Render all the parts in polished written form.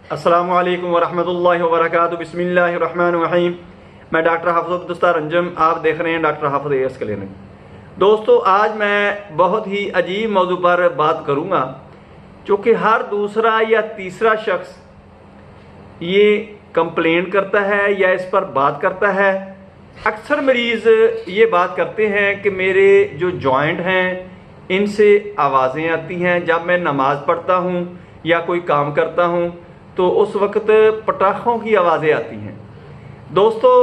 अस्सलामु अलैकुम वरहमतुल्लाहि वबरकातुहू। बिस्मिल्लाहिर्रहमानिर्रहीम। मैं डॉक्टर हाफिज दस्तार अंजम, आप देख रहे हैं डॉक्टर हाफिज एएस क्लिनिक। दोस्तों, आज मैं बहुत ही अजीब मौजू पर बात करूंगा, क्योंकि हर दूसरा या तीसरा शख्स ये कंप्लेंट करता है या इस पर बात करता है। अक्सर मरीज़ ये बात करते हैं कि मेरे जो जॉइंट हैं इनसे आवाज़ें आती हैं। जब मैं नमाज़ पढ़ता हूँ या कोई काम करता हूँ तो उस वक्त पटाखों की आवाज़ें आती हैं। दोस्तों,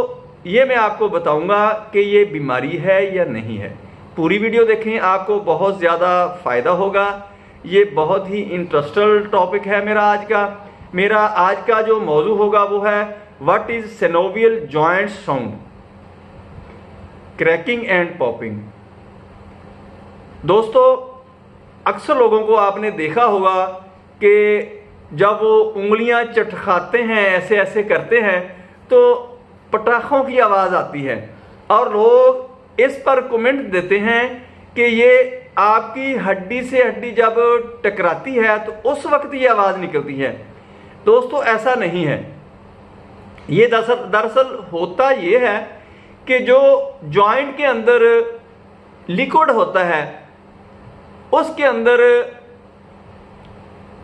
ये मैं आपको बताऊंगा कि ये बीमारी है या नहीं है। पूरी वीडियो देखें, आपको बहुत ज़्यादा फ़ायदा होगा। ये बहुत ही इंटरेस्टिंग टॉपिक है मेरा आज का जो मौजू होगा वो है what is synovial joint sound, cracking and popping. दोस्तों, अक्सर लोगों को आपने देखा होगा कि जब वो उंगलियां चटखाते हैं, ऐसे ऐसे करते हैं, तो पटाखों की आवाज़ आती है और लोग इस पर कमेंट देते हैं कि ये आपकी हड्डी से हड्डी जब टकराती है तो उस वक्त ये आवाज़ निकलती है। दोस्तों, ऐसा नहीं है। ये दरअसल होता ये है कि जो जॉइंट के अंदर लिक्विड होता है उसके अंदर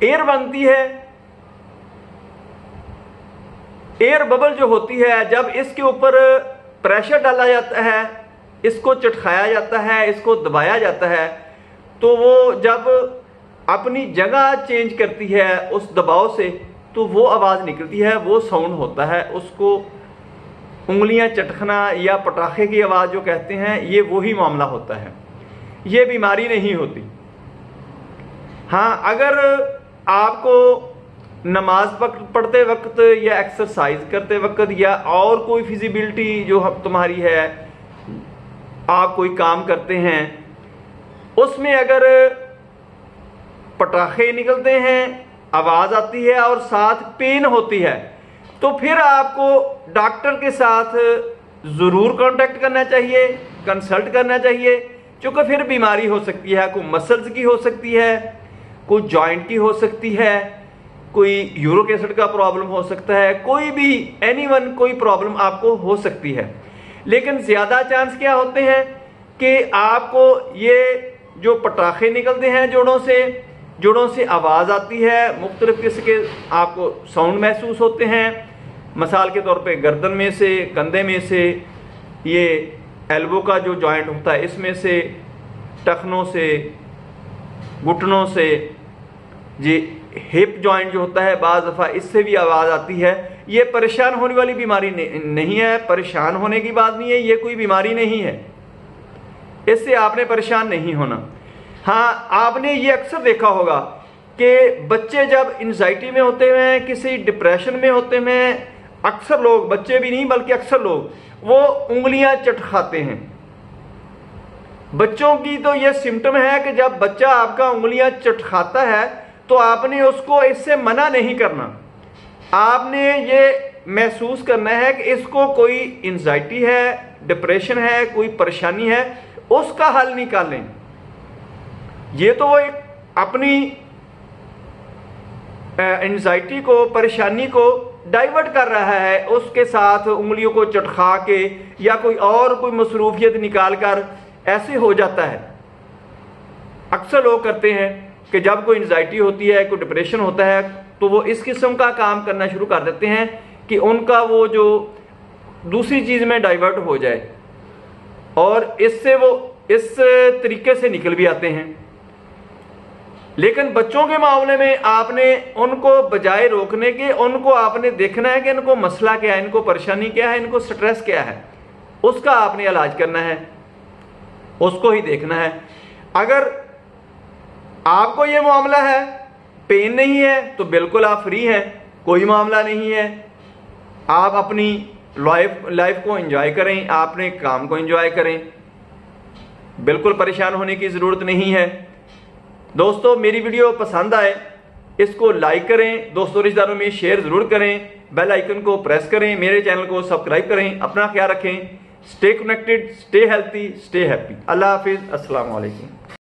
एयर बनती है। एयर बबल जो होती है, जब इसके ऊपर प्रेशर डाला जाता है, इसको चटखाया जाता है, इसको दबाया जाता है, तो वो जब अपनी जगह चेंज करती है उस दबाव से, तो वो आवाज़ निकलती है, वो साउंड होता है। उसको उंगलियां चटकना या पटाखे की आवाज़ जो कहते हैं, ये वही मामला होता है। ये बीमारी नहीं होती। हाँ, अगर आपको नमाज पढ़ते वक्त या एक्सरसाइज करते वक्त या और कोई फिजिबिलिटी जो तुम्हारी है, आप कोई काम करते हैं, उसमें अगर पटाखे निकलते हैं, आवाज़ आती है और साथ पेन होती है, तो फिर आपको डॉक्टर के साथ ज़रूर कांटेक्ट करना चाहिए, कंसल्ट करना चाहिए, क्योंकि फिर बीमारी हो सकती है। कोई मसल्स की हो सकती है, कोई जॉइंट की हो सकती है, कोई यूरिक एसिड का प्रॉब्लम हो सकता है, कोई भी एनीवन कोई प्रॉब्लम आपको हो सकती है। लेकिन ज़्यादा चांस क्या होते हैं कि आपको ये जो पटाखे निकलते हैं जोड़ों से आवाज़ आती है, मुख्तलिफ किस्म के आपको साउंड महसूस होते हैं। मिसाल के तौर पे गर्दन में से, कंधे में से, ये एल्बो का जो जॉइंट होता है इसमें से, टखनों से, घुटनों से, ये हिप जॉइंट जो होता है बाज़ दफ़ा इससे भी आवाज़ आती है। ये परेशान होने वाली बीमारी नहीं है, परेशान होने की बात नहीं है, ये कोई बीमारी नहीं है, इससे आपने परेशान नहीं होना। हाँ, आपने ये अक्सर देखा होगा कि बच्चे जब एंजाइटी में होते हैं, किसी डिप्रेशन में होते हैं, अक्सर लोग, बच्चे भी नहीं बल्कि अक्सर लोग, वो उंगलियां चटखाते हैं। बच्चों की तो ये सिम्टम है कि जब बच्चा आपका उंगलियां चटखाता है तो आपने उसको इससे मना नहीं करना। आपने ये महसूस करना है कि इसको कोई एंजाइटी है, डिप्रेशन है, कोई परेशानी है, उसका हल निकालें। ये तो वो एक अपनी एंजाइटी को, परेशानी को डाइवर्ट कर रहा है, उसके साथ उंगलियों को चटखा के या कोई और कोई मसरूफियत निकाल कर ऐसे हो जाता है। अक्सर लोग करते हैं कि जब कोई एंजाइटी होती है, कोई डिप्रेशन होता है, तो वो इस किस्म का काम करना शुरू कर देते हैं कि उनका वो जो दूसरी चीज़ में डाइवर्ट हो जाए, और इससे वो इस तरीके से निकल भी आते हैं। लेकिन बच्चों के मामले में आपने उनको बजाय रोकने के, उनको आपने देखना है कि इनको मसला क्या है, इनको परेशानी क्या है, इनको स्ट्रेस क्या है, उसका आपने इलाज करना है, उसको ही देखना है। अगर आपको ये मामला है, पेन नहीं है, तो बिल्कुल आप फ्री हैं, कोई मामला नहीं है। आप अपनी लाइफ को एंजॉय करें, आपने काम को एंजॉय करें, बिल्कुल परेशान होने की ज़रूरत नहीं है। दोस्तों, मेरी वीडियो पसंद आए इसको लाइक करें, दोस्तों रिश्तेदारों में शेयर ज़रूर करें, बेल आइकन को प्रेस करें, मेरे चैनल को सब्सक्राइब करें। अपना ख्याल रखें, stay connected, stay healthy, stay happy. अल्लाह हाफिज़, अस्सलाम वालेकुम।